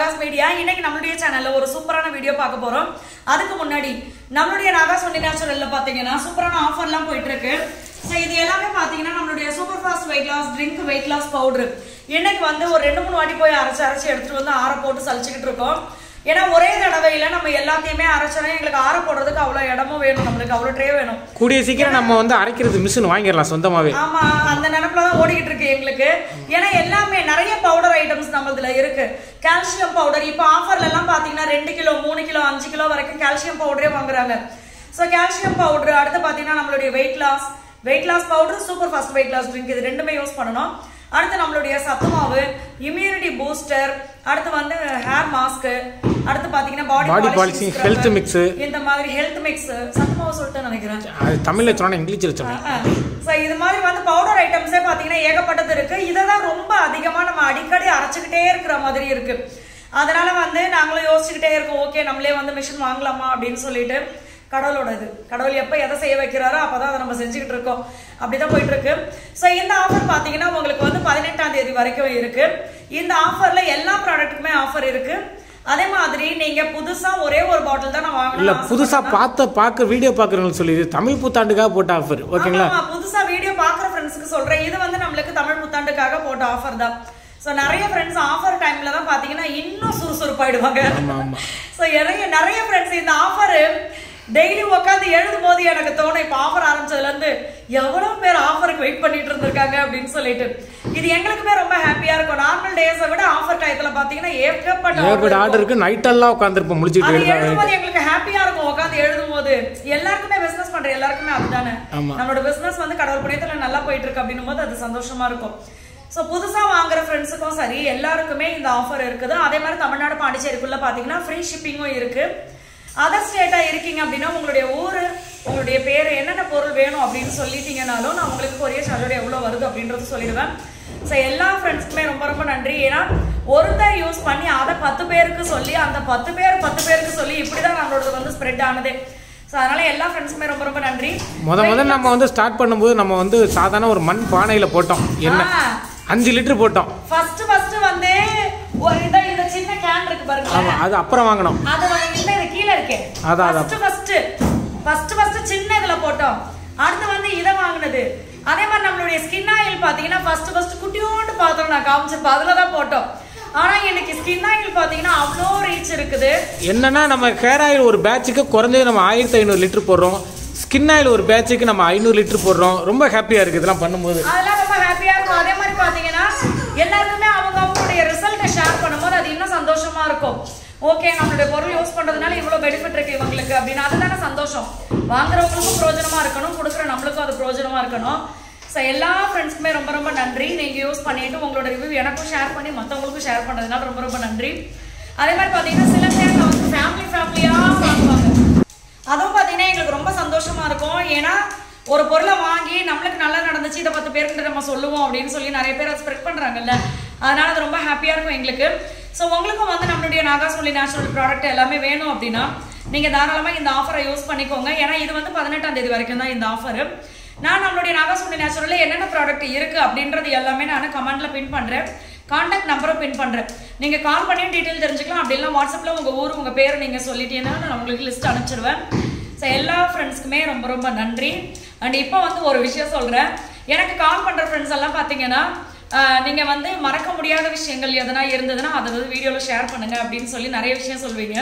நாகாஸ் media. இன்னைக்கு நம்மளுடைய சேனல்ல ஒரு சூப்பரான வீடியோ பார்க்க போறோம். அதுக்கு முன்னாடி நம்மளுடைய நாகாஸ் ஒன்லி நேச்சுரல்ல பாத்தீங்கன்னா சூப்பரான ஆஃபர்லாம் போயிட்டு இருக்கு. சோ இது எல்லாமே பாத்தீங்கன்னா நம்மளுடைய super fast weight loss drink, weight loss powder. இன்னைக்கு வந்து ஒரு 2-3 வாட்டி போய் அரைச்சு எடுத்துட்டு வந்து ஆற போட்டு சலிச்சுக்கிட்டு இருக்கோம். ஏன்னா ஒரே தடவையில நம்ம எல்லாத்தையுமே அரைச்சோன்னா எங்களுக்கு ஆற போடுறதுக்கு அவ்வளவு இடமும் வேணும், நம்மளுக்கு அவ்வளவு ட்ரே வேணும். கூடிய சீக்கிரம் நம்ம வந்து அரைக்கிறது மிஷின் வாங்கிடலாம் சொந்தமாவே. ஆமா, அந்த நினைப்புல தான் ஓடிக்கிட்டு இருக்கு எங்களுக்கு. ஏன்னா எல்லாமே நிறைய பவுடர் ஐட்டம்ஸ் நம்மளதுல இருக்கு. கால்சியம் பவுடர் இப்ப ஆஃபர்ல எல்லாம் பாத்தீங்கன்னா 2 கிலோ 3 கிலோ 5 கிலோ வரைக்கும் கால்சியம் பவுடரே வாங்குறாங்க. சோ கால்சியம் பவுடர், அடுத்து பாத்தீங்கன்னா நம்மளுடைய weight loss powder, super fast weight loss drink, இது ரெண்டுமே யூஸ் பண்ணணும். அடுத்து நம்மளுடைய சத்து மாவு, இம்யூனிட்டி பூஸ்டர், அடுத்து வந்து ஹேர் மாஸ்க், அடுத்து பாத்தீங்கன்னா பாடி பாலிஷிங், ஹெல்த் மிக்ஸ், இந்த மாதிரி ஹெல்த் மிக்ஸ் சத்து மாவு சொல்லிட்டு நினைக்கிறேன், அது தமிழ்ல சொன்னா இங்கிலீஷ்ல சொன்னேன். சோ இது மாதிரி வந்து பவுடர் ஐட்டம்ஸே பாத்தீங்கன்னா ஏகப்பட்டது இருக்கு. இததான் ரொம்ப அதிகமா நம்ம அடிக்கடி அரைச்சுக்கிட்டே இருக்கிற மாதிரி இருக்கு. அதனால வந்து நாங்களும் யோசிச்சுக்கிட்டே இருக்கோம், ஓகே நம்மளே வந்து மிஷின் வாங்கலாமா அப்படின்னு சொல்லிட்டு. கடவுளோட இது, கடவுள் எப்ப எதை செய்ய வைக்கிறாரோ அப்பதான் அதை நம்ம செஞ்சுக்கிட்டு இருக்கோம். அப்படிதான் போயிட்டு இருக்கு. சோ இந்த ஆஃபர் பாத்தீங்கன்னா உங்களுக்கு வந்து 18ஆம் தேதி வரைக்கும் இருக்கு. இந்த ஆஃபர்ல எல்லா ப்ராடக்ட்டுக்குமே ஆஃபர் இருக்கு. அதே மாதிரி நீங்க புதுசா ஒரே ஒரு பாட்டில் தான் நான் வாங்கணும். இல்ல புதுசா பார்க்க வீடியோ பாக்குறவங்களுக்கு சொல்லி தமிழ் புத்தாண்டுக்காக போட்ட ஆஃபர், ஓகேங்களா? புதுசா வீடியோ பாக்குற ஃப்ரெண்ட்ஸ்க்கு சொல்றேன், இது வந்து நம்மளுக்கு தமிழ் புத்தாண்டுக்காக போட்ட ஆஃபர் தான். சோ நிறைய ஃப்ரெண்ட்ஸ் ஆஃபர் டைம்ல தான் பாத்தீங்கன்னா இன்னும் சுறுசுறுப்பாயிடுவாங்க. சோ நிறைய ஃப்ரெண்ட்ஸ் இந்த ஆஃபர் டெய்லி உட்காந்து எழுதும் போது எனக்கு தோணும், இப்ப ஆஃபர் ஆரம்பிச்சதுல இருந்து எவ்வளவு பேர் ஆஃபருக்கு வெயிட் பண்ணிட்டு இருந்திருக்காங்க அப்படின்னு சொல்லிட்டு. இது எங்களுக்குமே ரொம்ப ஹாப்பியா இருக்கும். நார்மல் டேஸை விட ஆஃபர் டயத்துல பாத்தீங்கன்னா ஏகப்பட்ட ஆர்டர் இருக்கு. நைட் எல்லாம் உட்கார்ந்திருப்போம் முடிச்சிட்டு எழுதும்போது எங்களுக்கு ஹாப்பியா இருக்கும். உட்காந்து எழுதும் போது எல்லாருக்குமே பிசினஸ் பண்ற எல்லாருக்குமே அதுதானே, நம்மளோட பிசினஸ் வந்து கடவுள் புண்ணியத்துல நல்லா போயிட்டு இருக்கு அப்படின்னும் போது அது சந்தோஷமா இருக்கும். சோ புதுசா வாங்குற ஃப்ரெண்ட்ஸுக்கும் சரி எல்லாருக்குமே இந்த ஆஃபர் இருக்குது. அதே மாதிரி தமிழ்நாடு பாண்டிச்சேரிக்குள்ள பாத்தீங்கன்னா ஃப்ரீ ஷிப்பிங்கும் இருக்கு. அதர் ஸ்டேட்டா இருக்கீங்க அப்படின்னா உங்களுடைய ஊரு, உங்களுடைய பேரு, என்னென்ன பொருள் வேணும் அப்படின்னு சொல்லிட்டீங்கனாலும் நான் உங்களுக்கு கொரியர் சார்ஜோட எவ்வளவு வருது அப்படின்றது சொல்லிடுவேன். ஸோ எல்லா ஃப்ரெண்ட்ஸ்க்குமே ரொம்ப ரொம்ப நன்றி. ஏன்னா ஒருத்தர் யூஸ் பண்ணி அதை 10 பேருக்கு சொல்லி, அந்த 10 பேருக்கு சொல்லி இப்படிதான் நம்மளோட வந்து ஸ்ப்ரெட் ஆனது. ஸோ அதனால எல்லா ஃப்ரெண்ட்ஸ்க்குமே ரொம்ப ரொம்ப நன்றி. முதல்ல நம்ம வந்து ஸ்டார்ட் பண்ணும்போது நம்ம வந்து சாதாரண ஒரு மண் பானையில போட்டோம், என்ன 5 லிட்டர் போட்டோம். ஃபர்ஸ்ட் வந்து ஒரு இந்த சின்ன கேன் இருக்கு பாருங்க, ஆமா அது அப்புறம் வாங்கணும். அது வந்து இது கீழ இருக்கு. ஃபர்ஸ்ட் சின்ன இதுல போட்டோம். அடுத்து வந்து இத வாங்குனது. அதே மாதிரி நம்மளுடைய ஸ்கின் ஆயில் பாத்தீங்கன்னா ஃபர்ஸ்ட் குட்டியோண்டு பாத்திரம் நான் காமிச்சிருப்பேன், அதுல தான் போட்டோம். ஆனா எனக்கு ஸ்கின் ஆயில் பாத்தீங்கன்னா அவ்வளோ ரீச் இருக்குது. என்னன்னா நம்ம ஹேர் ஆயில் ஒரு பேட்சுக்கு குறைஞ்சது நம்ம 1500 லிட்டர் போடுறோம். ஸ்கின் ஆயில் ஒரு பேட்சுக்கு நம்ம 500 லிட்டர் போடுறோம். ரொம்ப ஹாப்பியா இருக்கு இதெல்லாம் பண்ணும்போது. அதெல்லாம் ரொம்ப ஹாப்பியா இருக்கும். அதே மாதிரி பாத்தீங்கன்னா எல்லாருக்குமே அவங்களுடைய ரிசல்ட்டை ஷேர் பண்ணும்போது அது இன்னும் சந்தோஷமா இருக்கும். ஓகே நம்மளுடைய பொருள் யூஸ் பண்றதுனால இவ்வளவு பெனிஃபிட் இருக்கு இவங்களுக்கு அப்படின்னு, அதுதானே சந்தோஷம். வாங்குறவங்களுக்கும் பிரயோஜனமா இருக்கணும், கொடுக்குற நம்மளுக்கும் அது பிரயோஜனமா இருக்கணும். ஸோ எல்லா ஃப்ரெண்ட்ஸ்க்குமே ரொம்ப ரொம்ப நன்றி. நீங்க யூஸ் பண்ணிட்டு உங்களோட ரிவ்யூ எனக்கும் ஷேர் பண்ணி மற்றவங்களுக்கும் ஷேர் பண்றதுனால ரொம்ப ரொம்ப நன்றி. அதே மாதிரி பாத்தீங்கன்னா சில பேர் வந்து ஃபேமிலியா வாங்குவாங்க. அதுவும் பாத்தீங்கன்னா எங்களுக்கு ரொம்ப சந்தோஷமா இருக்கும். ஏன்னா ஒரு பொருளை வாங்கி நம்மளுக்கு நல்லா நடந்துச்சு, இதை 10 பேருக்கு நம்ம சொல்லுவோம் அப்படின்னு சொல்லி நிறைய பேர் அதை ஸ்ப்ரெட் பண்றாங்கல்ல, அதனால அது ரொம்ப ஹாப்பியா இருக்கும் எங்களுக்கு. ஸோ உங்களுக்கும் வந்து நம்மளுடைய நாகாஸ் ஒன்லி நேச்சுரல் ப்ராடக்ட் எல்லாமே வேணும் அப்படின்னா நீங்க தாராளமா இந்த ஆஃபரை யூஸ் பண்ணிக்கோங்க. ஏன்னா இது வந்து 18ஆம் தேதி வரைக்கும் தான் இந்த ஆஃபர். நான் நம்மளுடைய நாகாஸ் ஒன்லி நேச்சுரல்ல என்னென்ன ப்ராடக்ட் இருக்கு அப்படின்றது எல்லாமே நான் கமெண்ட்ல பின் பண்றேன், கான்டாக்ட் நம்பரும் பின் பண்றேன். நீங்க கால் பண்ணி டீட்டெயில் தெரிஞ்சுக்கலாம். அப்படி இல்லை வாட்ஸ்அப்ல உங்க ஊர் உங்க பேர் நீங்க சொல்லிட்டீங்கன்னா நான் உங்களுக்கு லிஸ்ட் அனுப்பிச்சிருவேன். ஸோ எல்லா ஃப்ரெண்ட்ஸ்க்குமே ரொம்ப ரொம்ப நன்றி. அண்ட் இப்போ வந்து ஒரு விஷயம் சொல்றேன், எனக்கு கால் பண்ற ஃப்ரெண்ட்ஸ் எல்லாம் பாத்தீங்கன்னா நீங்க வந்து மறக்க முடியாத விஷயங்கள் எதனா இருந்ததுன்னா அதை வந்து வீடியோல ஷேர் பண்ணுங்க அப்படின்னு சொல்லி நிறைய விஷயம் சொல்வீங்க.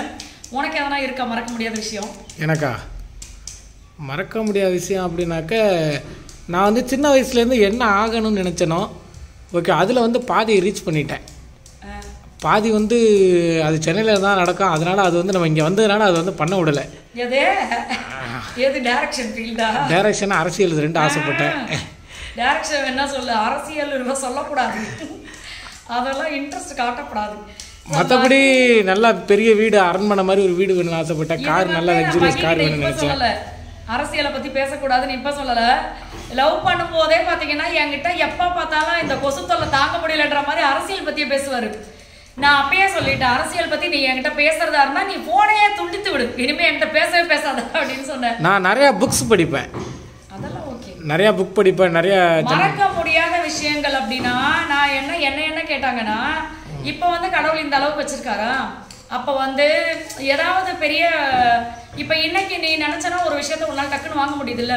உனக்கு எதனா இருக்கா மறக்க முடியாத விஷயம்? எனக்கா மறக்க முடியாத விஷயம் அப்படின்னாக்க, நான் வந்து சின்ன வயசுலேருந்து என்ன ஆகணும்னு நினச்சேனோ ஓகே அதில் வந்து பாதி ரீச் பண்ணிட்டேன். பாதி வந்து அது சென்னையில் தான் நடக்கும், அதனால அது வந்து நம்ம இங்கே வந்ததுனால அது வந்து பண்ண விடலை. எது டைரக்ஷன் ஃபீல்டா? டைரக்ஷன், அரசியல், இது 2 ஆசைப்பட்டேன். டைரக்ஷன் என்ன சொல்ல, அரசியல் சொல்லக்கூடாது, அதெல்லாம் இன்ட்ரெஸ்ட் காட்டக்கூடாது. மற்றபடி நல்லா பெரிய வீடு, அரண்மனை மாதிரி ஒரு வீடு வேணும்னு ஆசைப்பட்டேன். கார், நல்லா லக்ஸுரியஸ் கார் வேணும்னு நினைச்சேன். அரசியலை பத்தி பேசக்கூடாதுன்னு இப்ப சொல்லல, லவ் பண்ணும் போதே பாத்தீங்கன்னா என்கிட்ட எப்ப பார்த்தாலும் இந்த கொசு தொல்லை தாங்க முடியலன்ற மாதிரி அரசியல் பத்தியே பேசுவாரு. நான் அப்பயே சொல்லிட்டேன், அரசியல் பத்தி நீ என்கிட்ட பேசுறதா இருந்தா நீ போனையே துண்டித்து விடு, இனிமே என்கிட்ட பேசவே பேசாத அப்படின்னு சொன்னேன். நான் நிறைய புக்ஸ் படிப்பேன், அதெல்லாம் ஓகே, நிறைய புக் படிப்பேன். நிறைய மறக்க முடியாத விஷயங்கள் அப்படின்னா நான் என்ன கேட்டாங்கன்னா இப்போ வந்து கடவுள் இந்த அளவுக்கு வச்சிருக்காரா? அப்போ வந்து ஏதாவது பெரிய இப்போ இன்னைக்கு நீ நினைச்சனா ஒரு விஷயத்த உன்னால டக்குன்னு வாங்க முடியுதுல்ல,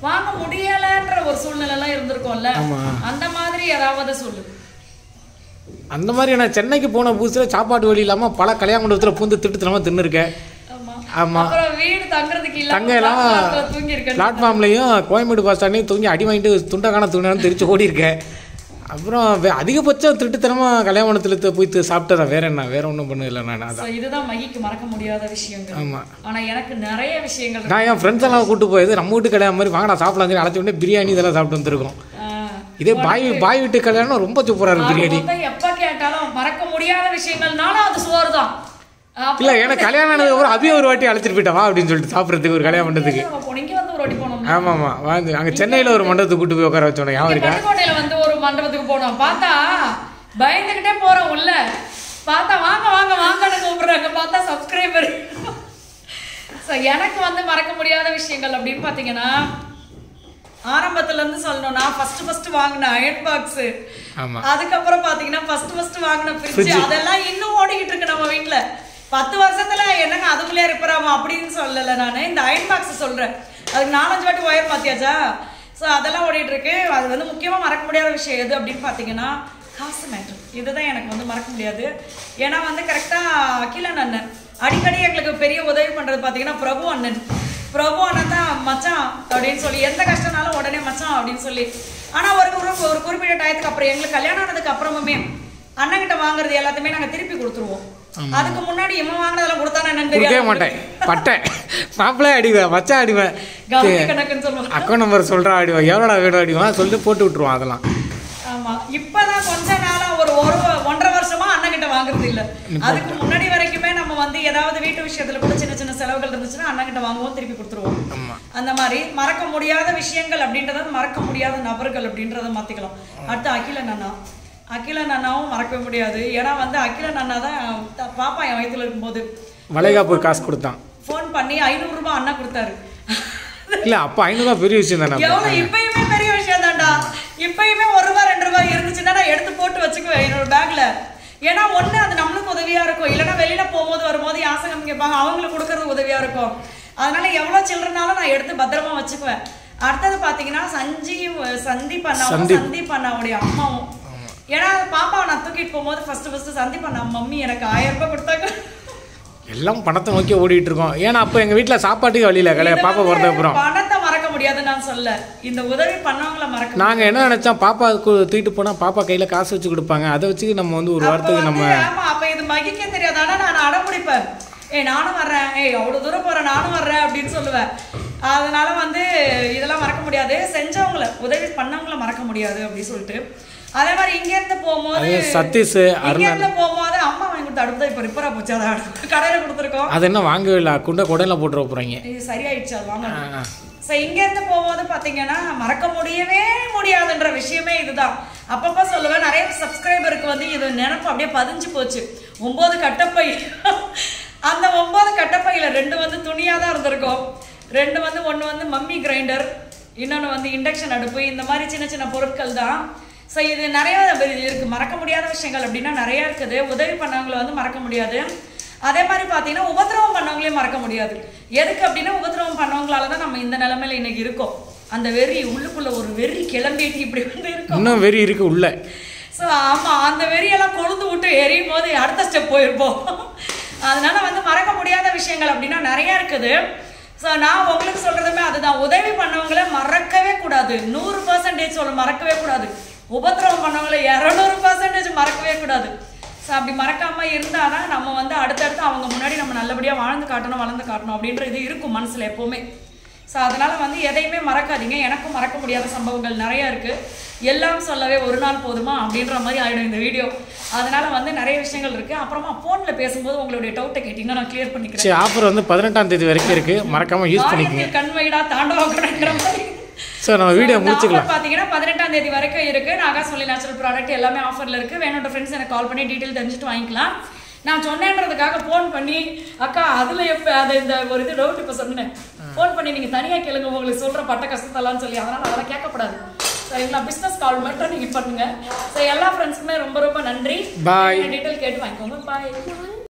வாங்க முடியலன்ற ஒரு சூழ்நிலை எல்லாம் இருந்திருக்கும்ல, அந்த மாதிரி ஏதாவது சொல்லு. அந்த மாதிரி நான் சென்னைக்கு போன புதுசுல சாப்பாட்டு வழி இல்லாம பல கல்யாண மண்டபத்துல பூந்து திட்டுத்தனமா தின்னுருக்கேன். ஆமா, வீடு தங்குறதுக்கு தங்க எல்லாம் பிளாட்ஃபார்ம்லயும் கோயம்பேடு பஸ் ஸ்டாண்ட்லயும் தூங்கி அடி வாங்கிட்டு துண்டக்கான துணியானு தெரிச்சு ஓடி இருக்கேன். அப்புறம் அதிகபட்சம் திருட்டுத்தனமா கல்யாணத்துல போய் சாப்பிட்டதா, வேற என்ன, வேற ஒன்றும் பண்ணல. நான் அதான் இதுதான் மகிக்கு மறக்க முடியாத விஷயங்கள். ஆமா, ஆனா எனக்கு நிறைய விஷயங்கள். நான் என் ஃப்ரெண்ட்ஸ் எல்லாம் கூட்டு போயது நம்ம வீட்டு கல்யாணம் மாதிரி வாங்க நான் சாப்பிடலாம் சொல்லி அழைச்சி உடனே பிரியாணி இதெல்லாம் சாப்பிட்டு வந்துருக்கோம். இதே பாய் வீட்டு கல்யாணம் ரொம்ப சூப்பரா இருக்கு பிரியாணி. எப்ப கேட்டாலும் மறக்க முடியாத விஷயங்கள்னாலும் அது சோறு தான். இல்ல எனக்கு கல்யாணம் ஆனதுக்கு அப்புறம் அபிய ஒரு வாட்டி அழைச்சிட்டு போயிட்டா வா அப்படின்னு சொல்லிட்டு சாப்பிட்றதுக்கு ஒரு கல்யாணம் பண்றதுக்கு. ஆமா ஆமா, வாங்க அங்க சென்னையில ஒரு மண்டபத்துக்கு கூட்டு போய் உட்கார வச்சோம். யாரும் இருக்கா கோட்டையில வந்து ஒரு மண்டபத்துக்கு போனோம். பார்த்தா பயந்துகிட்டே போறோம் உள்ள, பார்த்தா வாங்க வாங்க வாங்கன்னு கூப்பிடுறாங்க, பார்த்தா சப்ஸ்கிரைபர். எனக்கு வந்து மறக்க முடியாத விஷயங்கள் அப்படின்னு பாத்தீங்கன்னா, ஆரம்பத்துல இருந்து சொல்லணும், நான் ஃபர்ஸ்ட் வாங்கின அயன் பாக்ஸ், அதுக்கப்புறம் பாத்தீங்கன்னா ஃபர்ஸ்ட் வாங்கின ஃப்ரிட்ஜ், அதெல்லாம் இன்னும் ஓடிக்கிட்டு இருக்கு நம்ம வீட்டுல. 10 வருஷத்துல என்னங்க அதுக்குள்ளே ரிப்பேர் ஆகும் அப்படின்னு சொல்லல. நான் இந்த அயன் பாக்ஸ் சொல்றேன், அதுக்கு 4-5 வாட்டி ஒயர் மாத்தியாச்சா. ஸோ அதெல்லாம் ஓடிட்டு இருக்கு. அது வந்து முக்கியமா மறக்க முடியாத விஷயம் எது அப்படின்னு பாத்தீங்கன்னா காசு மேட்ரு. இதுதான் எனக்கு வந்து மறக்க முடியாது. ஏன்னா வந்து கரெக்டா அகிலன் அண்ணன் அடிக்கடி எங்களுக்கு பெரிய உதவி பண்றது பாத்தீங்கன்னா பிரபு அண்ணன் தான் மச்சான் அப்படின்னு சொல்லி, எந்த கஷ்டம்னாலும் உடனே மச்சான் அப்படின்னு சொல்லி. ஆனா ஒரு குறிப்பிட்ட டயத்துக்கு அப்புறம் எங்களுக்கு கல்யாணம் ஆனதுக்கு அப்புறமுமே அண்ணன் கிட்ட வாங்குறது எல்லாத்தையுமே நாங்க திருப்பி கொடுத்துருவோம். அதுக்கு முன்னாடி இவன் வாங்கினதெல்லாம் கொடுத்தானே என்னன்னு தெரியாது மாட்டேன். பட்டேன் மாப்பிள்ளை அடிவேன், மச்சா அடிவேன், அக்கௌண்ட் நம்பர் சொல்றா அடிவேன், எவ்வளோடா வேணும் அடிவான் சொல்லிட்டு போட்டு விட்டுருவான் அதெல்லாம். ஆமா, இப்பதான் கொஞ்ச நாளா ஒரு 1.5 வருஷமா அண்ணன் கிட்ட வாங்குறது இல்ல. அதுக்கு முன்னாடி வரைக்குமே நம்ம வந்து ஏதாவது வீட்டு விஷயத்துல கூட சின்ன சின்ன செலவுகள் இருந்துச்சுன்னா அண்ணன் கிட்ட வாங்குவோம், திருப்பி கொடுத்துருவோம். அந்த மாதிரி மறக்க முடியாத விஷயங்கள் அப்படின்றத மறக்க முடியாத நபர்கள் அப்படின்றத மாத்திக்கலாம். அடுத்து அகிலன் அண்ணாவும் மறக்கவே முடியாது. ஏன்னா வந்து அகிலன் அண்ணா தான் பாப்பா என் வயிற்றுல இருக்கும்போது வளைகாப்பு காசு கொடுத்தான், போன் பண்ணி 500 ரூபாய் அண்ணா கொடுத்தாரு. இல்ல அப்ப 500 ரூபாய் பெரிய விஷயம் தானே. எவ்வளவு இப்பயுமே பெரிய விஷயம் தான்டா. இப்பயுமே 1 ரூபாய் 2 ரூபாய் இருந்துச்சுன்னா நான் எடுத்து போட்டு வச்சுக்குவேன் என்னோட பேக்ல. ஏன்னா ஒண்ணு அது நம்மளுக்கு உதவியா இருக்கும், இல்லைன்னா வெளியில போகும்போது வரும்போது யாசகம் கேட்பாங்க, அவங்களுக்கு கொடுக்கறது உதவியா இருக்கும். அதனால எவ்வளவு சில்லறனாலும் நான் எடுத்து பத்திரமா வச்சுக்குவேன். அடுத்தது பாத்தீங்கன்னா சந்தீப் அண்ணாவுடைய அம்மாவும். ஏன்னா பாப்பாவை நான் தூக்கிட்டு போகும்போது ஃபர்ஸ்ட் சந்தீப் அண்ணா மம்மி எனக்கு 1000 ரூபாய் கொடுத்தாங்க. எல்லாம் பணத்தை நோக்கி ஓடிட்டு இருக்கோம். ஏன்னா அப்ப எங்க வீட்டுல சாப்பாட்டுக்கு வழியில கிடையாது. பாப்பா பிறந்த அப்புறம் பணத்தை மறக்க முடியாது நான் சொல்ல, இந்த உதவி பண்ணவங்கள மறக்க. நாங்க என்ன நினைச்சோம், பாப்பா தூக்கிட்டு போனா பாப்பா கையில காசு வச்சு கொடுப்பாங்க, அதை வச்சு நம்ம வந்து ஒரு வாரத்துக்கு நம்ம. ஆமா, அப்ப இது மகிக்க தெரியாது. ஆனா நான் அடம்பிடிப்பேன், நானும் வர்றேன், அவ்வளவு தூரம் போறேன் நானும் வர்றேன் அப்படின்னு சொல்லுவேன். அதனால வந்து இதெல்லாம் மறக்க முடியாது, செஞ்சவங்கள உதவி பண்ணவங்கள மறக்க முடியாது அப்படின்னு சொல்லிட்டு. அதே மாதிரி இங்க இருந்து போகும்போது சதீஷ் போகும்போது அம்மா வாங்கி கொடுத்த அடுப்பு இப்ப ரிப்பேரா போச்சு, அதை கடையில கொடுத்துருக்கோம். அது என்ன வாங்கவே இல்லை, கொடையில போட்டு போறீங்க. இது சரியாயிடுச்சு அது வாங்க. இங்க இருந்து போகும்போது பாத்தீங்கன்னா மறக்க முடியவே முடியாதுன்ற விஷயமே இதுதான். அப்பப்ப சொல்லுவேன், நிறைய சப்ஸ்கிரைபருக்கு வந்து இது நினைப்பு அப்படியே பதிஞ்சு போச்சு. 9 கட்டப்பை, அந்த 9 கட்டப்பையில 2 வந்து துணியா தான் இருந்திருக்கும், 2 வந்து ஒன்று வந்து மம்மி கிரைண்டர், இன்னொன்று வந்து இண்டக்ஷன் அடுப்பு, இந்த மாதிரி சின்ன சின்ன பொருட்கள் தான். ஸோ இது நிறைய இருக்கு, மறக்க முடியாத விஷயங்கள் அப்படின்னா நிறைய இருக்குது. உதவி பண்ணவங்களை வந்து மறக்க முடியாது. அதே மாதிரி பார்த்தீங்கன்னா உபத்திரவம் பண்ணவங்களையும் மறக்க முடியாது. எதுக்கு அப்படின்னா உபத்திரவம் பண்ணவங்களால தான் நம்ம இந்த நிலைமையில இன்னைக்கு இருக்கோம். அந்த வெறி உள்ளுக்குள்ள ஒரு வெறி கிளம்பிட்டு இப்படி வந்து இருக்கும், இன்னும் வெறி இருக்கு உள்ள. ஸோ ஆமாம், அந்த வெறியெல்லாம் கொழுந்து விட்டு எரியும் போது அடுத்த ஸ்டெப் போயிருப்போம். அதனால வந்து மறக்க முடியாத விஷயங்கள் அப்படின்னா நிறைய இருக்குது. ஸோ நான் உங்களுக்கு சொல்றதுமே அதுதான், உதவி பண்ணவங்கள மறக்கவே கூடாது. 100% சொல்ல மறக்கவே கூடாது. உபத்திரவம் பண்ணவங்களை 200% மறக்கவே கூடாது. ஸோ அப்படி மறக்காம இருந்தாதான் நம்ம வந்து அடுத்தடுத்து அவங்க முன்னாடி நம்ம நல்லபடியாக வளர்ந்து காட்டணும் அப்படின்ற இது இருக்கும் மனசுல எப்பவுமே. ஸோ அதனால வந்து எதையுமே மறக்காதீங்க. எனக்கும் மறக்க முடியாத சம்பவங்கள் நிறைய இருக்கு. எல்லாம் சொல்லவே ஒரு நாள் போதுமா அப்படின்ற மாதிரி ஆயிடும் இந்த வீடியோ. அதனால வந்து நிறைய விஷயங்கள் இருக்கு. அப்புறமா போன்ல பேசும்போது உங்களுடைய டவுட்டை கேட்டீங்கன்னா நான் கிளியர் பண்ணிக்கிறேன். ஆஃபர் வந்து 18ஆம் தேதி வரைக்கும் இருக்கு, மறக்காம யூஸ் பண்ணிக்கங்க. கண்வைடா தாண்டவங்கிற மாதிரி. ஸோ நம்ம வீடியோ முடிச்சுக்கலாம். பார்த்தீங்கன்னா 18ஆம் தேதி வரைக்கும் இருக்கு. நாகாசொல்லி நேச்சுரல் ப்ராடக்ட் எல்லாமே ஆஃபர்ல இருக்கு. வேணுன்ற ஃப்ரெண்ட்ஸ் எனக்கு கால் பண்ணி டீட்டெயில் தெரிஞ்சுட்டு வாங்கிக்கலாம். நான் சொன்னேன்றதுக்காக ஃபோன் பண்ணி அக்கா அதில் எப்போ அதை இந்த ஒரு இது டவுட் இப்போ சொன்னேன், ஃபோன் பண்ணி நீங்கள் தனியாக கேளுங்க உங்களுக்கு சொல்கிற பட்ட கஷ்டத்தெல்லாம் சொல்லி, அதனால் அதெல்லாம் கேட்கக்கூடாது. சரிங்களா? பிஸ்னஸ் கால் மட்டும் நீங்கள் பண்ணுங்க. ஸோ எல்லா ஃப்ரெண்ட்ஸுக்குமே ரொம்ப ரொம்ப நன்றி. பாய். டீட்டெயில் கேட்டு வாங்கிக்கோங்க. பாய்.